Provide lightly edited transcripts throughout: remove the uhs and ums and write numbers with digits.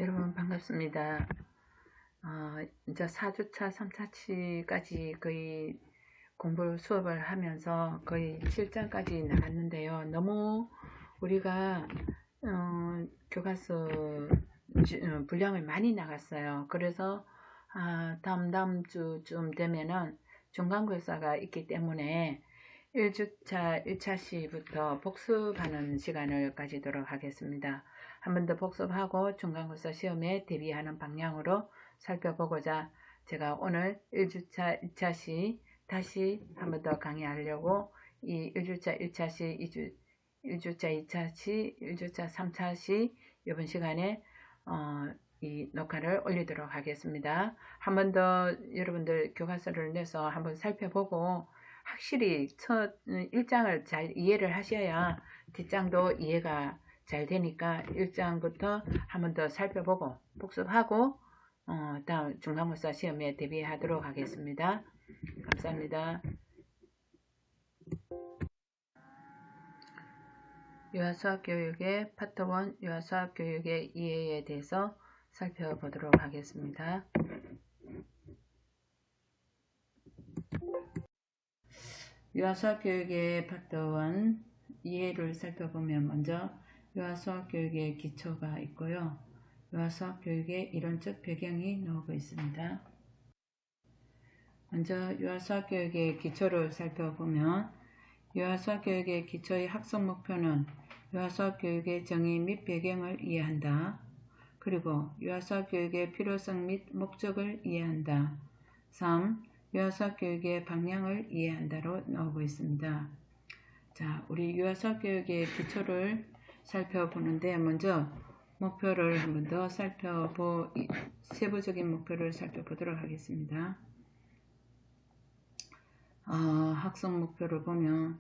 여러분 반갑습니다. 이제 4주차, 3차치까지 거의 수업을 하면서 거의 7장까지 나갔는데요. 너무 우리가 교과서 분량을 많이 나갔어요. 그래서 다음 주쯤 되면은 중간고사가 있기 때문에 1주차 1차시부터 복습하는 시간을 가지도록 하겠습니다. 한 번 더 복습하고 중간고사 시험에 대비하는 방향으로 살펴보고자 제가 오늘 1주차 2차시 다시 한 번 더 강의하려고 이 1주차 1차시, 1주차 2차시, 1주차 3차시 이번 시간에 이 녹화를 올리도록 하겠습니다. 한 번 더 여러분들 교과서를 내서 한번 살펴보고 확실히 첫 1장을 잘 이해를 하셔야 뒷장도 이해가 잘 되니까 1장부터 한 번 더 살펴보고 복습하고 다음 중간고사 시험에 대비하도록 하겠습니다. 감사합니다. 유아수학교육의 파트 1 유아수학교육의 이해에 대해서 살펴보도록 하겠습니다. 유아수학교육의 파트 1 이해를 살펴보면 먼저 유아수학교육의 기초가 있고요. 유아수학교육의 이론적 배경이 나오고 있습니다. 먼저 유아수학교육의 기초를 살펴보면 유아수학교육의 기초의 학습 목표는 유아수학교육의 정의 및 배경을 이해한다. 그리고 유아수학교육의 필요성 및 목적을 이해한다. 3. 유아수학교육의 방향을 이해한다로 나오고 있습니다. 자, 우리 유아수학교육의 기초를 살펴보는데 먼저 목표를 한 번 더 세부적인 목표를 살펴보도록 하겠습니다. 학습 목표를 보면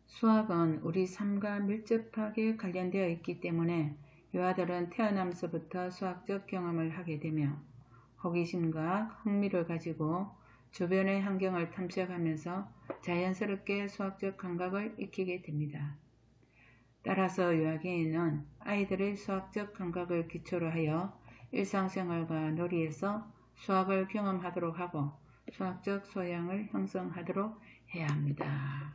수학은 우리 삶과 밀접하게 관련되어 있기 때문에 유아들은 태어나면서부터 수학적 경험을 하게 되며 호기심과 흥미를 가지고 주변의 환경을 탐색하면서 자연스럽게 수학적 감각을 익히게 됩니다. 따라서 유아기에는 아이들의 수학적 감각을 기초로 하여 일상생활과 놀이에서 수학을 경험하도록 하고 수학적 소양을 형성하도록 해야 합니다.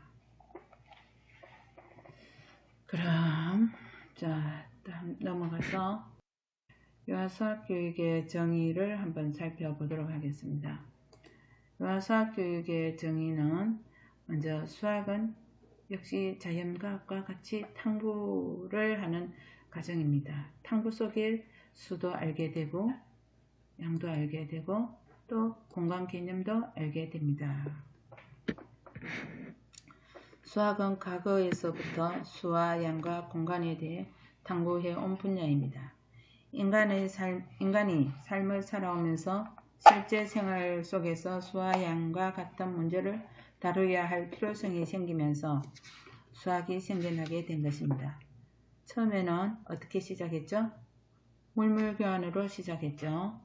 그럼 다음 넘어가서 유아수학교육의 정의를 한번 살펴보도록 하겠습니다. 유아수학교육의 정의는 먼저 수학은 역시 자연과학과 같이 탐구를 하는 과정입니다. 탐구 속에 수도 알게 되고 양도 알게 되고 또 공간 개념도 알게 됩니다. 수학은 과거에서부터 수와 양과 공간에 대해 탐구해 온 분야입니다. 인간이 삶을 살아오면서 실제 생활 속에서 수와 양과 같은 문제를 다루어야 할 필요성이 생기면서 수학이 생겨나게 된 것입니다. 처음에는 어떻게 시작했죠? 물물교환으로 시작했죠.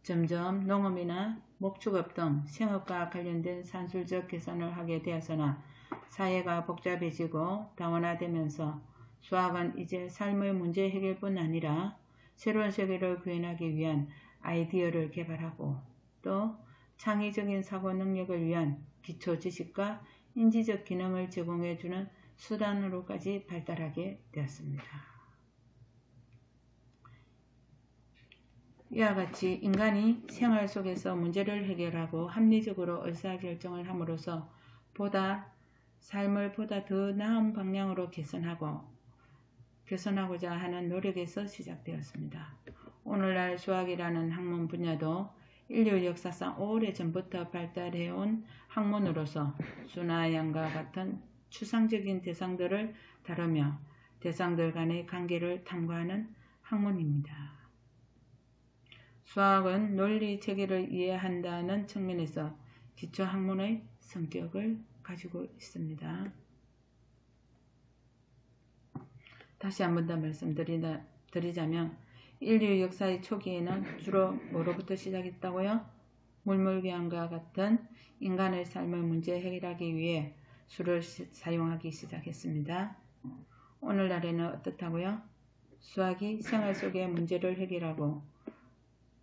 점점 농업이나 목축업 등 생업과 관련된 산술적 계산을 하게 되었으나 사회가 복잡해지고 다원화되면서 수학은 이제 삶의 문제 해결뿐 아니라 새로운 세계를 구현하기 위한 아이디어를 개발하고 또 창의적인 사고 능력을 위한 기초 지식과 인지적 기능을 제공해주는 수단으로까지 발달하게 되었습니다. 이와 같이 인간이 생활 속에서 문제를 해결하고 합리적으로 의사결정을 함으로써 삶을 보다 더 나은 방향으로 개선하고자 하는 노력에서 시작되었습니다. 오늘날 수학이라는 학문 분야도 인류 역사상 오래전부터 발달해온 학문으로서 수나 양과 같은 추상적인 대상들을 다루며 대상들 간의 관계를 탐구하는 학문입니다. 수학은 논리 체계를 이해한다는 측면에서 기초학문의 성격을 가지고 있습니다. 다시 한 번 더 말씀드리자면 인류 역사의 초기에는 주로 뭐로부터 시작했다고요? 물물교환과 같은 인간의 삶의 문제 해결하기 위해 수를 사용하기 시작했습니다. 오늘날에는 어떻다고요? 수학이 생활 속의 문제를 해결하고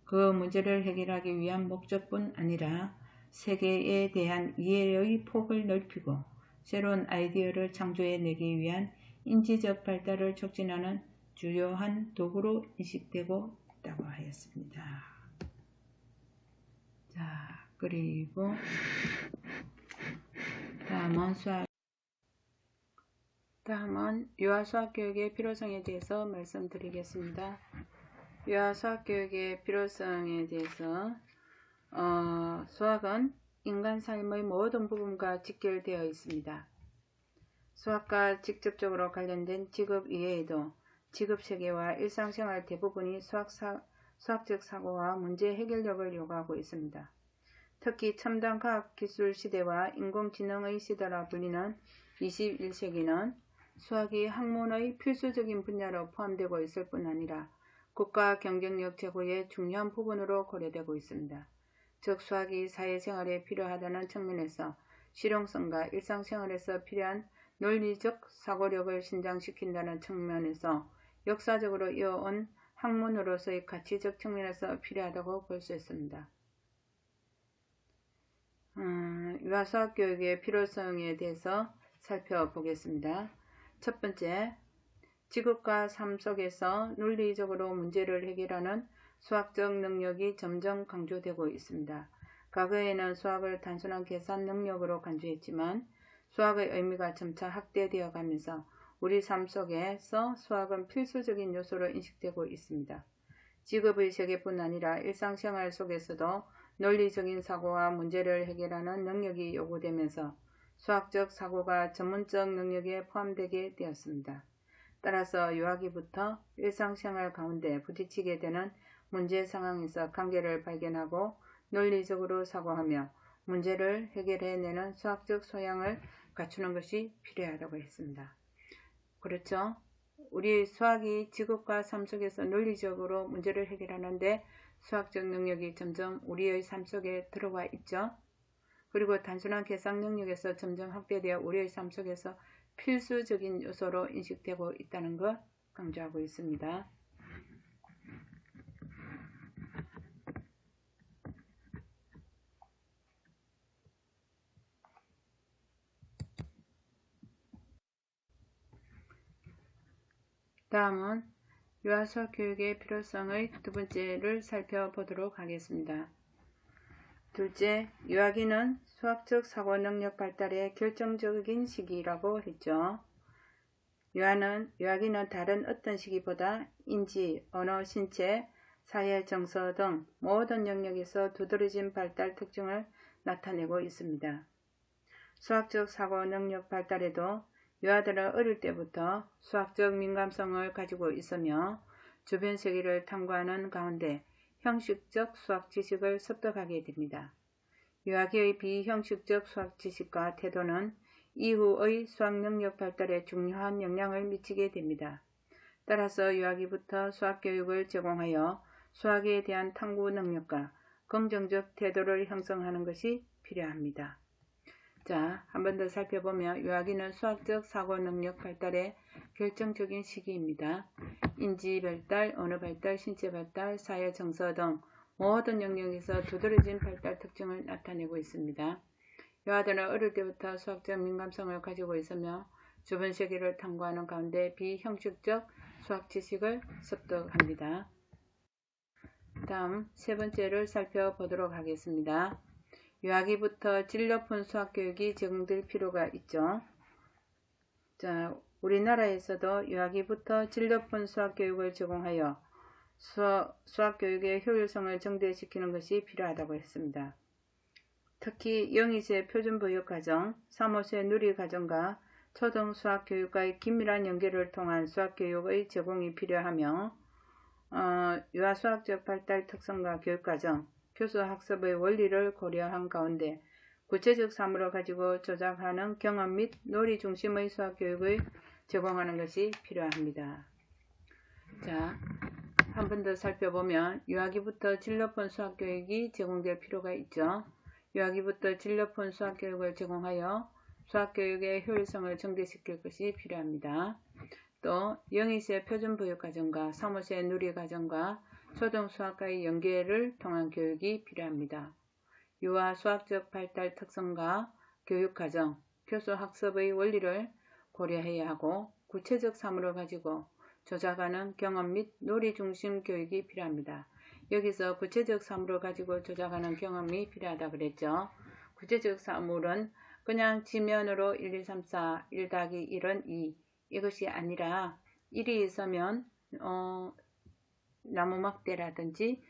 그 문제를 해결하기 위한 목적뿐 아니라 세계에 대한 이해의 폭을 넓히고 새로운 아이디어를 창조해내기 위한 인지적 발달을 촉진하는 주요한 도구로 인식되고 있다고 하였습니다. 자, 그리고 다음은 유아수학교육의 필요성에 대해서 말씀드리겠습니다. 유아수학교육의 필요성에 대해서 수학은 인간 삶의 모든 부분과 직결되어 있습니다. 수학과 직접적으로 관련된 직업 이외에도 직업세계와 일상생활 대부분이 수학적 사고와 문제 해결력을 요구하고 있습니다. 특히 첨단 과학기술 시대와 인공지능의 시대라 불리는 21세기는 수학이 학문의 필수적인 분야로 포함되고 있을 뿐 아니라 국가 경쟁력 제고의 중요한 부분으로 고려되고 있습니다. 즉 수학이 사회생활에 필요하다는 측면에서 실용성과 일상생활에서 필요한 논리적 사고력을 신장시킨다는 측면에서 역사적으로 이어온 학문으로서의 가치적 측면에서 필요하다고 볼 수 있습니다. 유아수학 교육의 필요성에 대해서 살펴보겠습니다. 첫 번째, 직업과 삶 속에서 논리적으로 문제를 해결하는 수학적 능력이 점점 강조되고 있습니다. 과거에는 수학을 단순한 계산 능력으로 간주했지만 수학의 의미가 점차 확대되어 가면서 우리 삶 속에서 수학은 필수적인 요소로 인식되고 있습니다. 직업의 세계뿐 아니라 일상생활 속에서도 논리적인 사고와 문제를 해결하는 능력이 요구되면서 수학적 사고가 전문적 능력에 포함되게 되었습니다. 따라서 유아기부터 일상생활 가운데 부딪히게 되는 문제 상황에서 관계를 발견하고 논리적으로 사고하며 문제를 해결해내는 수학적 소양을 갖추는 것이 필요하다고 했습니다. 그렇죠? 우리 수학이 직업과 삶 속에서 논리적으로 문제를 해결하는데 수학적 능력이 점점 우리의 삶 속에 들어와 있죠. 그리고 단순한 계산 능력에서 점점 확대되어 우리의 삶 속에서 필수적인 요소로 인식되고 있다는 것 강조하고 있습니다. 다음은 유아수학 교육의 필요성의 두 번째를 살펴보도록 하겠습니다. 둘째, 유아기는 수학적 사고 능력 발달의 결정적인 시기라고 했죠. 유아기는 다른 어떤 시기보다 인지, 언어, 신체, 사회, 정서 등 모든 영역에서 두드러진 발달 특징을 나타내고 있습니다. 수학적 사고 능력 발달에도 유아들은 어릴 때부터 수학적 민감성을 가지고 있으며 주변 세계를 탐구하는 가운데 형식적 수학 지식을 습득하게 됩니다. 유아기의 비형식적 수학 지식과 태도는 이후의 수학 능력 발달에 중요한 영향을 미치게 됩니다. 따라서 유아기부터 수학 교육을 제공하여 수학에 대한 탐구 능력과 긍정적 태도를 형성하는 것이 필요합니다. 자, 한 번 더 살펴보면 유아기는 수학적 사고 능력 발달의 결정적인 시기입니다. 인지 발달, 언어 발달, 신체 발달, 사회 정서 등 모든 영역에서 두드러진 발달 특징을 나타내고 있습니다. 유아들은 어릴 때부터 수학적 민감성을 가지고 있으며 주변 세계를 탐구하는 가운데 비형식적 수학 지식을 습득합니다. 다음 세 번째를 살펴보도록 하겠습니다. 유아기부터 질 높은 수학 교육이 제공될 필요가 있죠. 자, 우리나라에서도 유아기부터 질 높은 수학 교육을 제공하여 수학 교육의 효율성을 증대시키는 것이 필요하다고 했습니다. 특히 0~2세 표준보육과정, 3~5세 누리과정과 초등 수학 교육과의 긴밀한 연계를 통한 수학 교육의 제공이 필요하며 유아 수학적 발달 특성과 교육과정, 교수 학습의 원리를 고려한 가운데 구체적 사물을 가지고 조작하는 경험 및 놀이 중심의 수학 교육을 제공하는 것이 필요합니다. 자, 한 번 더 살펴보면 유아기부터 질 높은 수학 교육이 제공될 필요가 있죠. 유아기부터 질 높은 수학 교육을 제공하여 수학 교육의 효율성을 증대시킬 것이 필요합니다. 또 영희세 표준보육과정과 3호세 누리과정과 초등수학과의 연계를 통한 교육이 필요합니다. 유아 수학적 발달 특성과 교육과정, 교수학습의 원리를 고려해야 하고 구체적 사물을 가지고 조작하는 경험 및 놀이 중심 교육이 필요합니다. 여기서 구체적 사물을 가지고 조작하는 경험이 필요하다 그랬죠. 구체적 사물은 그냥 지면으로 1, 2, 3, 4, 1 더하기 1은 2 이것이 아니라 1이 있으면 나무막대라든지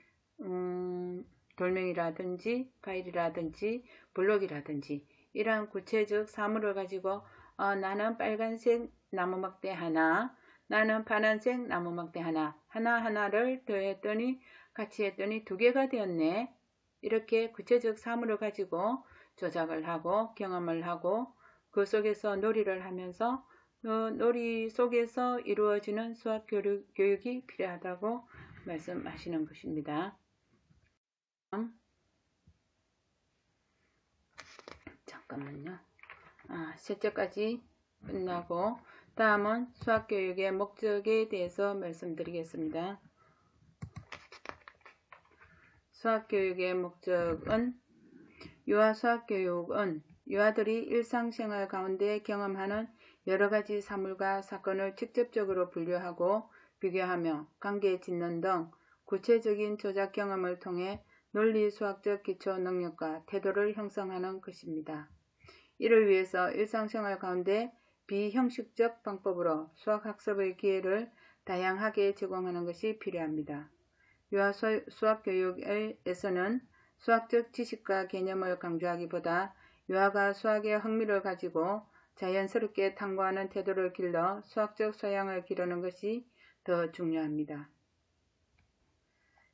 돌멩이라든지 파일이라든지 블록이라든지 이러한 구체적 사물을 가지고 나는 빨간색 나무막대 하나, 나는 파란색 나무막대 하나, 하나하나를 더했더니 같이 했더니 2개가 되었네. 이렇게 구체적 사물을 가지고 조작을 하고 경험을 하고 그 속에서 놀이를 하면서 놀이 속에서 이루어지는 수학 교육이 필요하다고 말씀하시는 것입니다. 잠깐만요. 셋째까지 끝나고 다음은 수학교육의 목적에 대해서 말씀드리겠습니다. 수학교육의 목적은 유아 수학교육은 유아들이 일상생활 가운데 경험하는 여러가지 사물과 사건을 직접적으로 분류하고 비교하며 관계 짓는 등 구체적인 조작 경험을 통해 논리수학적 기초 능력과 태도를 형성하는 것입니다. 이를 위해서 일상생활 가운데 비형식적 방법으로 수학학습의 기회를 다양하게 제공하는 것이 필요합니다. 유아 수학교육에서는 수학적 지식과 개념을 강조하기보다 유아가 수학에 흥미를 가지고 자연스럽게 탐구하는 태도를 길러 수학적 소양을 기르는 것이 더 중요합니다.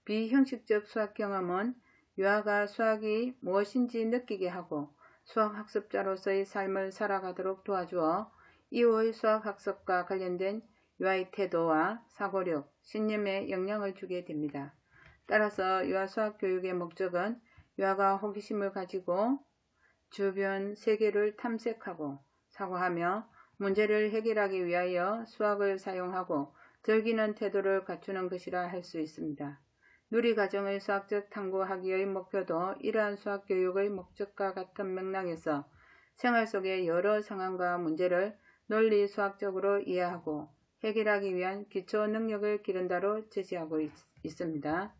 비형식적 수학 경험은 유아가 수학이 무엇인지 느끼게 하고 수학학습자로서의 삶을 살아가도록 도와주어 이후의 수학학습과 관련된 유아의 태도와 사고력, 신념에 영향을 주게 됩니다. 따라서 유아 수학교육의 목적은 유아가 호기심을 가지고 주변 세계를 탐색하고 사고하며 문제를 해결하기 위하여 수학을 사용하고 즐기는 태도를 갖추는 것이라 할 수 있습니다. 누리과정의 수학적 탐구하기의 목표도 이러한 수학교육의 목적과 같은 맥락에서 생활 속의 여러 상황과 문제를 논리수학적으로 이해하고 해결하기 위한 기초 능력을 기른다로 제시하고 있습니다.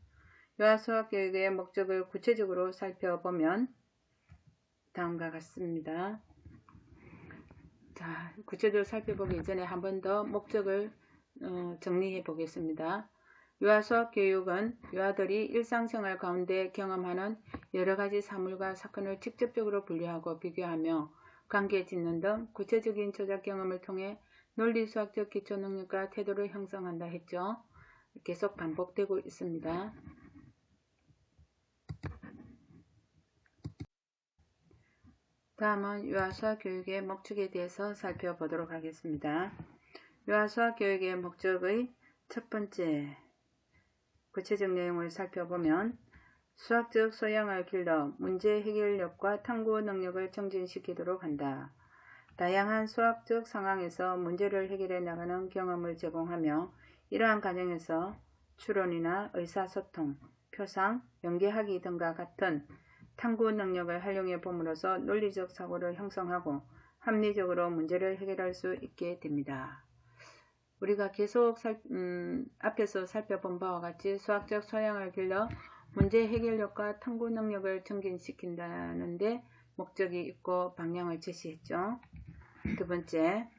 유아 수학교육의 목적을 구체적으로 살펴보면 다음과 같습니다. 자, 구체적으로 살펴보기 전에 한 번 더 목적을 정리해 보겠습니다. 유아 수학교육은 유아들이 일상생활 가운데 경험하는 여러가지 사물과 사건을 직접적으로 분류하고 비교하며 관계 짓는 등 구체적인 조작 경험을 통해 논리수학적 기초능력과 태도를 형성한다 했죠. 계속 반복되고 있습니다. 다음은 유아 수학교육의 목적에 대해서 살펴보도록 하겠습니다. 유아 수학교육의 목적의 첫 번째 구체적 내용을 살펴보면 수학적 소양을 길러 문제 해결력과 탐구 능력을 증진시키도록 한다. 다양한 수학적 상황에서 문제를 해결해 나가는 경험을 제공하며 이러한 과정에서 추론이나 의사소통, 표상, 연계하기 등과 같은 탐구 능력을 활용해 봄으로써 논리적 사고를 형성하고 합리적으로 문제를 해결할 수 있게 됩니다. 우리가 계속 앞에서 살펴본 바와 같이 수학적 소양을 길러 문제 해결력과 탐구 능력을 증진시킨다는 데 목적이 있고 방향을 제시했죠. 두 번째,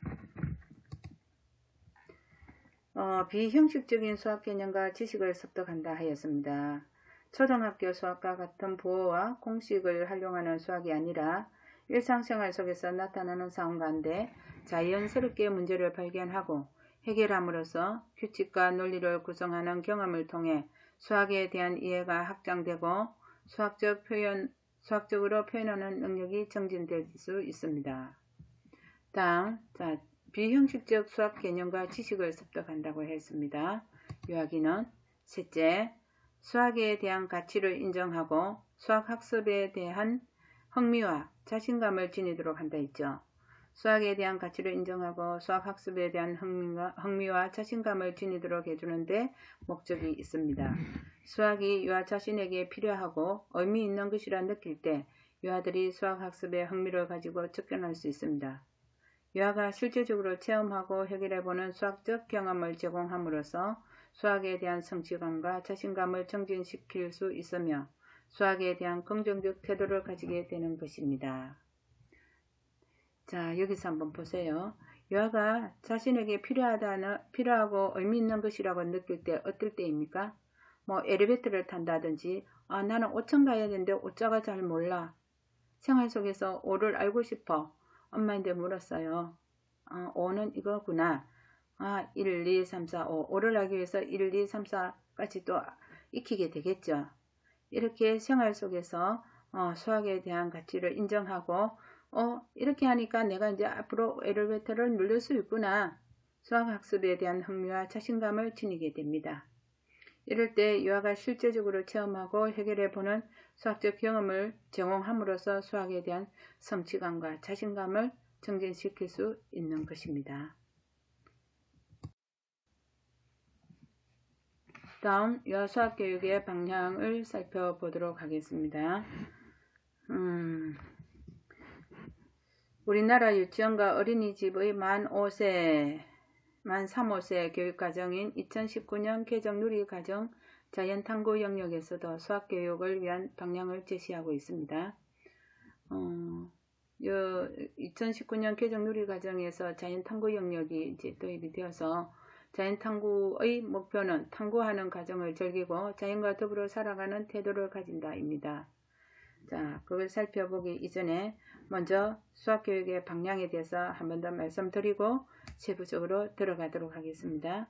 비형식적인 수학 개념과 지식을 습득한다 하였습니다. 초등학교 수학과 같은 부호와 공식을 활용하는 수학이 아니라 일상생활 속에서 나타나는 상황 가운데 자연스럽게 문제를 발견하고 해결함으로써 규칙과 논리를 구성하는 경험을 통해 수학에 대한 이해가 확장되고 수학적으로 표현하는 능력이 증진될 수 있습니다. 다음, 비형식적 수학 개념과 지식을 습득한다고 했습니다. 유아기는 셋째, 수학에 대한 가치를 인정하고 수학학습에 대한 흥미와 자신감을 지니도록 한다 했죠. 수학에 대한 가치를 인정하고 수학 학습에 대한 흥미와 자신감을 지니도록 해주는 데 목적이 있습니다. 수학이 유아 자신에게 필요하고 의미 있는 것이라 느낄 때 유아들이 수학 학습에 흥미를 가지고 접근할 수 있습니다. 유아가 실제적으로 체험하고 해결해보는 수학적 경험을 제공함으로써 수학에 대한 성취감과 자신감을 증진시킬 수 있으며 수학에 대한 긍정적 태도를 가지게 되는 것입니다. 자, 여기서 한번 보세요. 유아가 자신에게 필요하고 의미 있는 것이라고 느낄 때 어떨 때입니까? 뭐 엘리베이터를 탄다든지 나는 5층 가야 되는데 오자가 잘 몰라. 생활 속에서 5를 알고 싶어. 엄마한테 물었어요. 5는 이거구나. 1, 2, 3, 4, 5. 5를 알기 위해서 1, 2, 3, 4까지 또 익히게 되겠죠. 이렇게 생활 속에서 수학에 대한 가치를 인정하고 이렇게 하니까 내가 이제 앞으로 엘리베이터를 누를 수 있구나. 수학학습에 대한 흥미와 자신감을 지니게 됩니다. 이럴 때 유아가 실제적으로 체험하고 해결해보는 수학적 경험을 제공함으로써 수학에 대한 성취감과 자신감을 증진시킬 수 있는 것입니다. 다음 유아 수학교육의 방향을 살펴보도록 하겠습니다. 우리나라 유치원과 어린이집의 만 3호세 교육과정인 2019년 개정 누리과정 자연탐구 영역에서도 수학교육을 위한 방향을 제시하고 있습니다. 2019년 개정 누리과정에서 자연탐구 영역이 이제 도입이 되어서 자연탐구의 목표는 탐구하는 과정을 즐기고 자연과 더불어 살아가는 태도를 가진다입니다. 자, 그걸 살펴보기 이전에 먼저 수학교육의 방향에 대해서 한 번 더 말씀드리고 세부적으로 들어가도록 하겠습니다.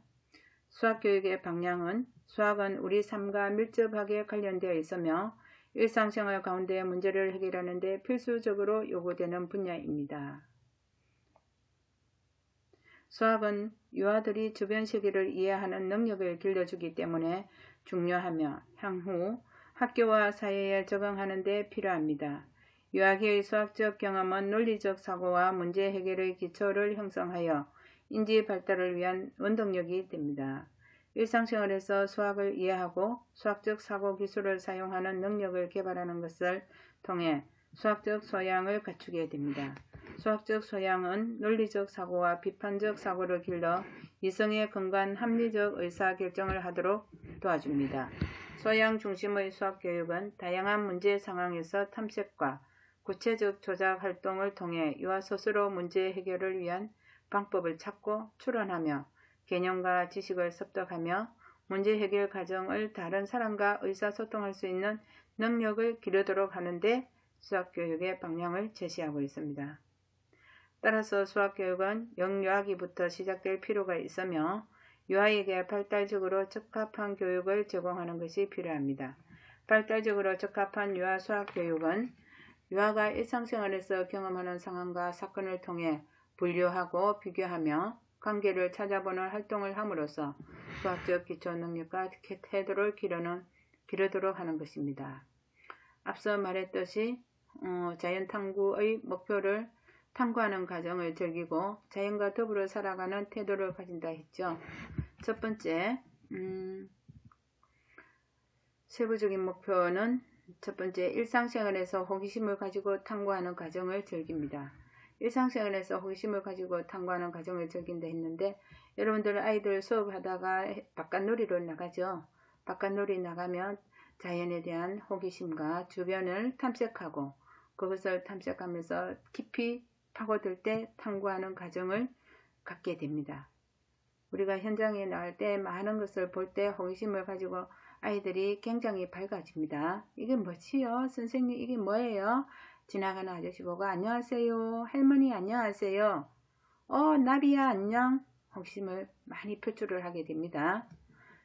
수학교육의 방향은 수학은 우리 삶과 밀접하게 관련되어 있으며 일상생활 가운데 문제를 해결하는 데 필수적으로 요구되는 분야입니다. 수학은 유아들이 주변 세계를 이해하는 능력을 길러주기 때문에 중요하며 향후 학교와 사회에 적응하는 데 필요합니다. 유아기의 수학적 경험은 논리적 사고와 문제 해결의 기초를 형성하여 인지 발달을 위한 원동력이 됩니다. 일상생활에서 수학을 이해하고 수학적 사고 기술을 사용하는 능력을 개발하는 것을 통해 수학적 소양을 갖추게 됩니다. 수학적 소양은 논리적 사고와 비판적 사고를 길러 이성의 근간 합리적 의사결정을 하도록 도와줍니다. 소양 중심의 수학교육은 다양한 문제 상황에서 탐색과 구체적 조작 활동을 통해 유아 스스로 문제 해결을 위한 방법을 찾고 추론하며 개념과 지식을 습득하며 문제 해결 과정을 다른 사람과 의사소통할 수 있는 능력을 기르도록 하는데 수학교육의 방향을 제시하고 있습니다. 따라서 수학교육은 영유아기부터 시작될 필요가 있으며 유아에게 발달적으로 적합한 교육을 제공하는 것이 필요합니다. 발달적으로 적합한 유아 수학교육은 유아가 일상생활에서 경험하는 상황과 사건을 통해 분류하고 비교하며 관계를 찾아보는 활동을 함으로써 수학적 기초 능력과 태도를 기르도록 하는 것입니다. 앞서 말했듯이 자연탐구의 목표를 탐구하는 과정을 즐기고 자연과 더불어 살아가는 태도를 가진다 했죠. 첫 번째, 세부적인 목표는 첫 번째, 일상생활에서 호기심을 가지고 탐구하는 과정을 즐깁니다. 일상생활에서 호기심을 가지고 탐구하는 과정을 즐긴다 했는데 여러분들 아이들 수업하다가 바깥놀이로 나가죠. 바깥놀이 나가면 자연에 대한 호기심과 주변을 탐색하고 그것을 탐색하면서 깊이 파고들 때 탐구하는 과정을 갖게 됩니다. 우리가 현장에 나갈 때 많은 것을 볼 때 호기심을 가지고 아이들이 굉장히 밝아집니다. 이게 뭐지요? 선생님 이게 뭐예요? 지나가는 아저씨 보고 안녕하세요. 할머니 안녕하세요. 나비야 안녕. 호기심을 많이 표출을 하게 됩니다.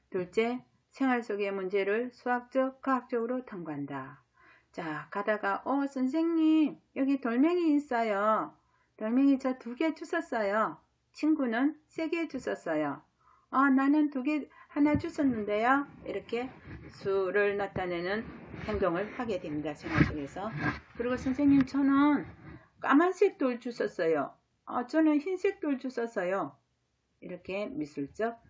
둘째, 생활 속의 문제를 수학적, 과학적으로 탐구한다. 자, 가다가 선생님 여기 돌멩이 있어요. 돌멩이 저 2개 주웠어요. 친구는 3개 주웠어요. 나는 2개 하나 주웠는데요. 이렇게 수를 나타내는 행동을 하게 됩니다. 생활 속에서. 그리고 선생님 저는 까만색 돌 주웠어요. 저는 흰색 돌줄 썼어요. 이렇게 미술적.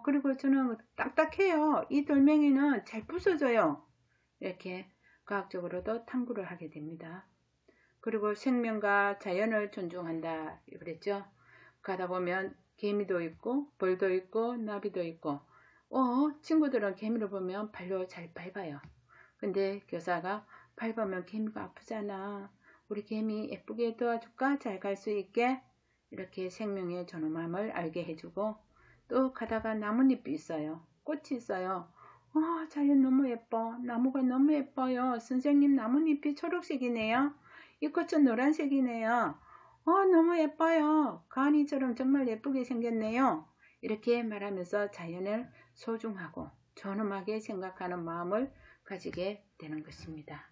그리고 저는 딱딱해요. 이 돌멩이는 잘 부서져요. 이렇게 과학적으로도 탐구를 하게 됩니다. 그리고 생명과 자연을 존중한다 그랬죠. 가다 보면 개미도 있고 벌도 있고 나비도 있고 친구들은 개미를 보면 발로 잘 밟아요. 근데 교사가 밟으면 개미가 아프잖아. 우리 개미 예쁘게 도와줄까? 잘 갈 수 있게. 이렇게 생명의 존엄함을 알게 해주고, 또 가다가 나뭇잎이 있어요. 꽃이 있어요. 자연 너무 예뻐. 나무가 너무 예뻐요. 선생님, 나뭇잎이 초록색이네요. 이 꽃은 노란색이네요. 너무 예뻐요. 가은이처럼 정말 예쁘게 생겼네요. 이렇게 말하면서 자연을 소중하고 존엄하게 생각하는 마음을 가지게 되는 것입니다.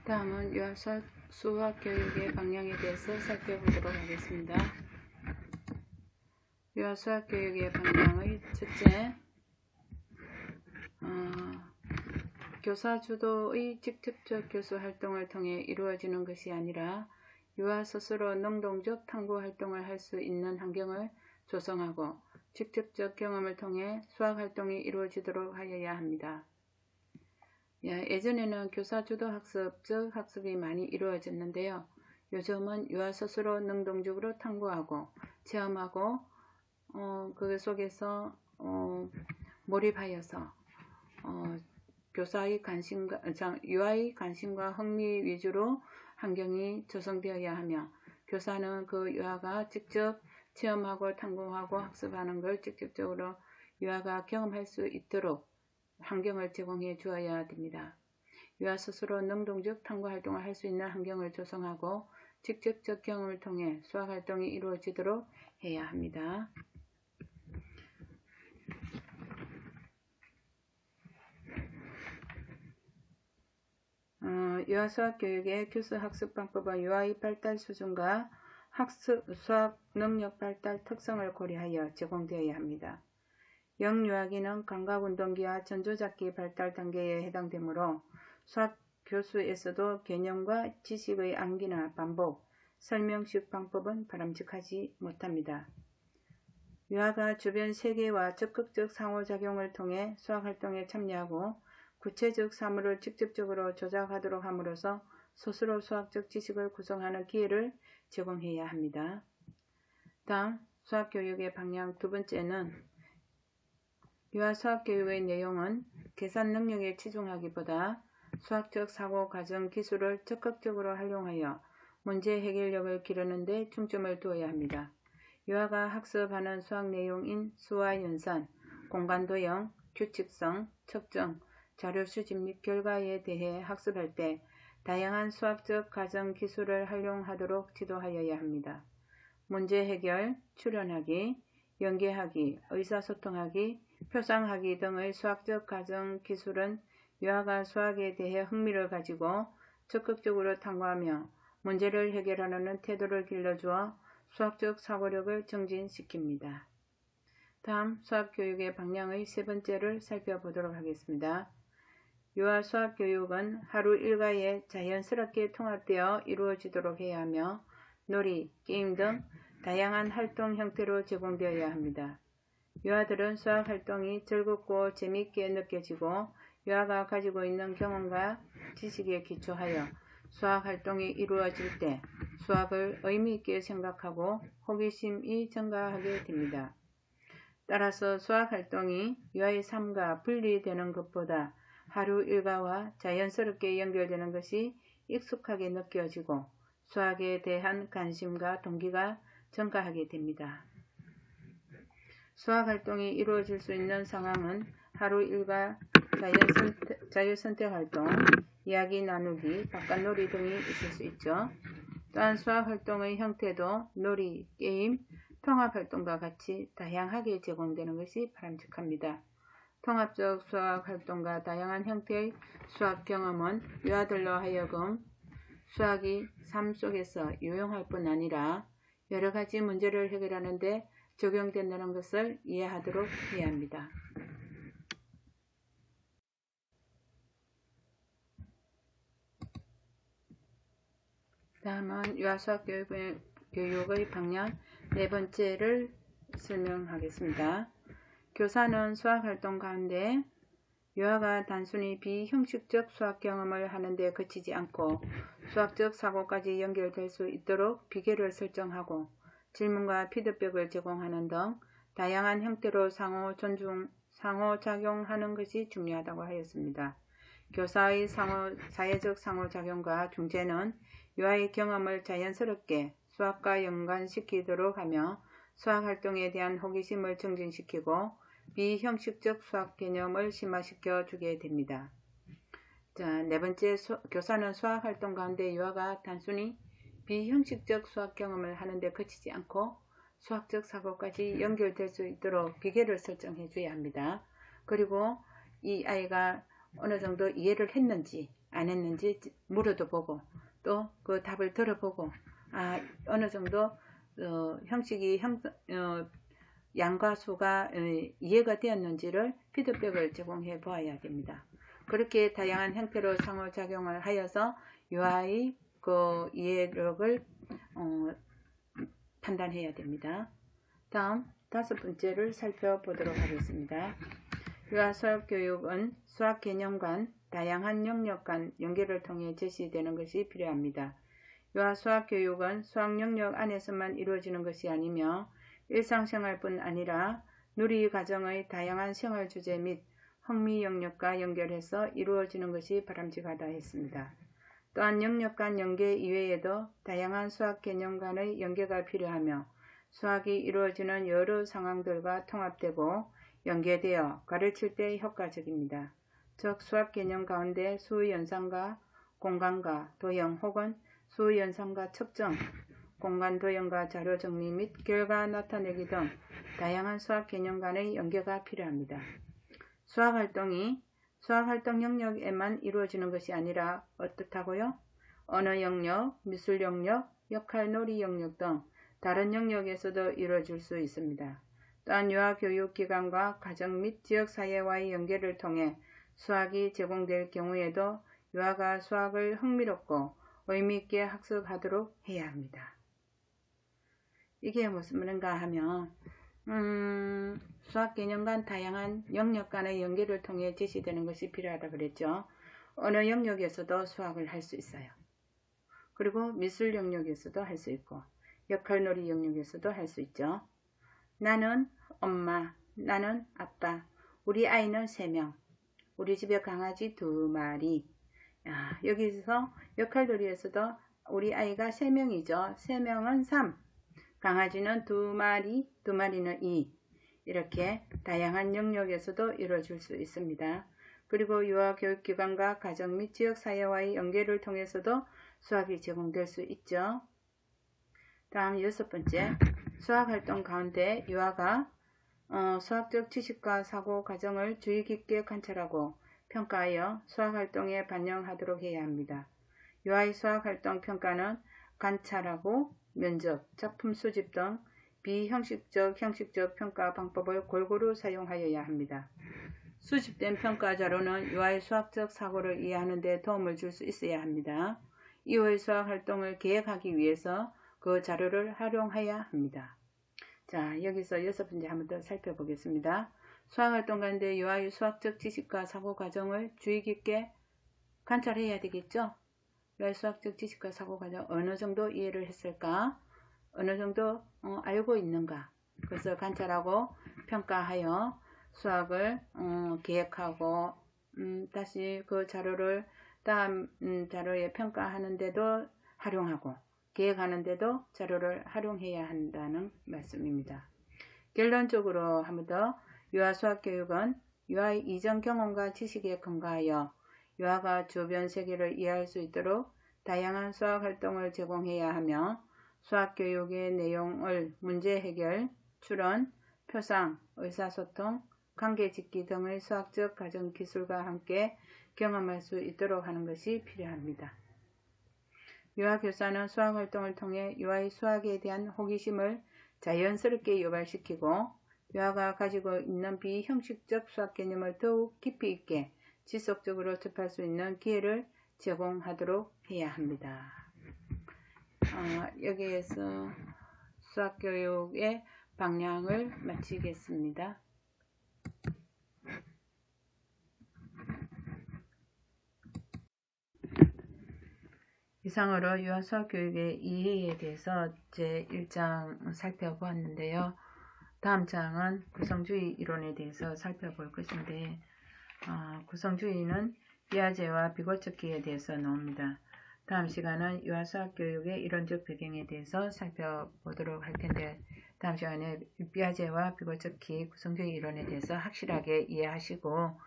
다음은 유아수학 교육의 방향에 대해서 살펴보도록 하겠습니다. 유아수학 교육의 방향의 첫째, 교사 주도의 직접적 교수 활동을 통해 이루어지는 것이 아니라 유아 스스로 능동적 탐구 활동을 할 수 있는 환경을 조성하고 직접적 경험을 통해 수학 활동이 이루어지도록 하여야 합니다. 예전에는 교사 주도 학습, 즉 학습이 많이 이루어졌는데요. 요즘은 유아 스스로 능동적으로 탐구하고 체험하고 그 속에서 몰입하여서 유아의 관심과 흥미 위주로 환경이 조성되어야 하며, 교사는 그 유아가 직접 체험하고 탐구하고 학습하는 걸 직접적으로 유아가 경험할 수 있도록 환경을 제공해 주어야 됩니다. 유아 스스로 능동적 탐구 활동을 할 수 있는 환경을 조성하고 직접적 경험을 통해 수학 활동이 이루어지도록 해야 합니다. 유아 수학 교육의 교수 학습 방법은 유아의 발달 수준과 수학 능력 발달 특성을 고려하여 제공되어야 합니다. 영유아기는 감각운동기와 전조잡기 발달 단계에 해당되므로 수학 교수에서도 개념과 지식의 암기나 반복, 설명식 방법은 바람직하지 못합니다. 유아가 주변 세계와 적극적 상호작용을 통해 수학활동에 참여하고 구체적 사물을 직접적으로 조작하도록 함으로써 스스로 수학적 지식을 구성하는 기회를 제공해야 합니다. 다음, 수학교육의 방향 두 번째는 유아 수학교육의 내용은 계산 능력에 치중하기보다 수학적 사고 과정 기술을 적극적으로 활용하여 문제 해결력을 기르는 데 중점을 두어야 합니다. 유아가 학습하는 수학 내용인 수와 연산, 공간 도형, 규칙성, 측정, 자료 수집 및 결과에 대해 학습할 때 다양한 수학적 가정 기술을 활용하도록 지도하여야 합니다. 문제 해결, 추론하기, 연계하기, 의사소통하기, 표상하기 등의 수학적 가정 기술은 유아가 수학에 대해 흥미를 가지고 적극적으로 탐구하며 문제를 해결하는 태도를 길러주어 수학적 사고력을 증진시킵니다. 다음 수학교육의 방향의 세 번째를 살펴보도록 하겠습니다. 유아 수학교육은 하루 일과에 자연스럽게 통합되어 이루어지도록 해야 하며 놀이, 게임 등 다양한 활동 형태로 제공되어야 합니다. 유아들은 수학활동이 즐겁고 재미있게 느껴지고 유아가 가지고 있는 경험과 지식에 기초하여 수학활동이 이루어질 때 수학을 의미있게 생각하고 호기심이 증가하게 됩니다. 따라서 수학활동이 유아의 삶과 분리되는 것보다 하루 일과와 자연스럽게 연결되는 것이 익숙하게 느껴지고 수학에 대한 관심과 동기가 증가하게 됩니다. 수학활동이 이루어질 수 있는 상황은 하루 일과 자유선택활동, 이야기 나누기, 바깥놀이 등이 있을 수 있죠. 또한 수학활동의 형태도 놀이, 게임, 통합활동과 같이 다양하게 제공되는 것이 바람직합니다. 통합적 수학활동과 다양한 형태의 수학 경험은 유아들로 하여금 수학이 삶 속에서 유용할 뿐 아니라 여러 가지 문제를 해결하는 데 적용된다는 것을 이해하도록 해야 합니다. 다음은 유아수학 교육의 방향 네 번째를 설명하겠습니다. 교사는 수학활동 가운데 유아가 단순히 비형식적 수학 경험을 하는 데 그치지 않고 수학적 사고까지 연결될 수 있도록 비계를 설정하고 질문과 피드백을 제공하는 등 다양한 형태로 상호작용하는 것이 중요하다고 하였습니다. 교사의 사회적 상호작용과 중재는 유아의 경험을 자연스럽게 수학과 연관시키도록 하며 수학활동에 대한 호기심을 증진시키고 비형식적 수학 개념을 심화시켜 주게 됩니다. 자, 네 번째, 교사는 수학활동 가운데 유아가 단순히 비형식적 수학 경험을 하는데 그치지 않고 수학적 사고까지 연결될 수 있도록 비계를 설정해 줘야 합니다. 그리고 이 아이가 어느 정도 이해를 했는지 안 했는지 물어도 보고 또 그 답을 들어보고 어느 정도 형식이 양과 수가 이해가 되었는지를 피드백을 제공해 보아야 됩니다. 그렇게 다양한 형태로 상호작용을 하여서 유아의 그 이해력을 판단해야 됩니다. 다음 다섯 번째를 살펴보도록 하겠습니다. 유아 수학 교육은 수학 개념 간 다양한 영역 간 연계를 통해 제시되는 것이 필요합니다. 유아 수학 교육은 수학 영역 안에서만 이루어지는 것이 아니며 일상생활뿐 아니라 누리 가정의 다양한 생활 주제 및 흥미 영역과 연결해서 이루어지는 것이 바람직하다 했습니다. 또한 영역 간 연계 이외에도 다양한 수학 개념 간의 연계가 필요하며 수학이 이루어지는 여러 상황들과 통합되고 연계되어 가르칠 때 효과적입니다. 즉 수학 개념 가운데 수연산과 공간과 도형 혹은 수연산과 측정, 공간 도형과 자료 정리 및 결과 나타내기 등 다양한 수학 개념 간의 연계가 필요합니다. 수학활동이 수학활동 영역에만 이루어지는 것이 아니라 어떻다고요? 언어 영역, 미술 영역, 역할놀이 영역 등 다른 영역에서도 이루어질 수 있습니다. 또한 유아교육기관과 가정 및 지역사회와의 연계를 통해 수학이 제공될 경우에도 유아가 수학을 흥미롭고 의미있게 학습하도록 해야 합니다. 이게 무슨 말인가 하면 수학 개념 간 다양한 영역 간의 연계를 통해 제시되는 것이 필요하다 그랬죠. 어느 영역에서도 수학을 할 수 있어요. 그리고 미술 영역에서도 할 수 있고 역할놀이 영역에서도 할 수 있죠. 나는 엄마, 나는 아빠, 우리 아이는 3명, 우리 집에 강아지 2마리. 여기서 역할놀이에서도 우리 아이가 3명이죠. 3명은 3, 강아지는 2마리, 2마리는 2. 이렇게 다양한 영역에서도 이루어질 수 있습니다. 그리고 유아교육기관과 가정 및 지역사회와의 연계를 통해서도 수학이 제공될 수 있죠. 다음 6번째, 수학활동 가운데 유아가 수학적 지식과 사고 과정을 주의 깊게 관찰하고 평가하여 수학활동에 반영하도록 해야 합니다. 유아의 수학활동 평가는 관찰하고 면접, 작품 수집 등 비형식적, 형식적 평가 방법을 골고루 사용하여야 합니다. 수집된 평가 자료는 유아의 수학적 사고를 이해하는 데 도움을 줄 수 있어야 합니다. 이후의 수학활동을 계획하기 위해서 그 자료를 활용해야 합니다. 자, 여기서 6번째 한번 더 살펴보겠습니다. 수학활동 가운데 유아의 수학적 지식과 사고 과정을 주의 깊게 관찰해야 되겠죠? 유아의 수학적 지식과 사고 과정 어느 정도 이해를 했을까? 어느 정도 알고 있는가? 그것을 관찰하고 평가하여 수학을 계획하고 다시 그 자료를 다음 자료에 평가하는데도 활용하고 계획하는데도 자료를 활용해야 한다는 말씀입니다. 결론적으로 한 번 더 유아 수학교육은 유아의 이전 경험과 지식에 근거하여 유아가 주변 세계를 이해할 수 있도록 다양한 수학활동을 제공해야 하며 수학교육의 내용을 문제 해결, 추론, 표상, 의사소통, 관계짓기 등의 수학적 가정 기술과 함께 경험할 수 있도록 하는 것이 필요합니다. 유아교사는 수학활동을 통해 유아의 수학에 대한 호기심을 자연스럽게 유발시키고 유아가 가지고 있는 비형식적 수학 개념을 더욱 깊이 있게 지속적으로 접할 수 있는 기회를 제공하도록 해야 합니다. 여기에서 수학교육의 방향을 마치겠습니다. 이상으로 유아수학교육의 이해에 대해서 제1장 살펴보았는데요. 다음 장은 구성주의 이론에 대해서 살펴볼 것인데 구성주의는 피아제와 비고츠키에 대해서 나옵니다. 다음 시간은 유아수학교육의 이론적 배경에 대해서 살펴보도록 할 텐데 다음 시간에 피아제와 비고츠키 구성주의 이론에 대해서 확실하게 이해하시고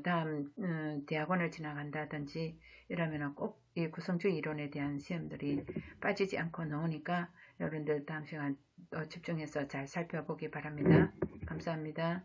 다음 대학원을 지나간다든지 이러면 꼭 이 구성주의 이론에 대한 시험들이 빠지지 않고 나오니까 여러분들 다음 시간 집중해서 잘 살펴보기 바랍니다. 감사합니다.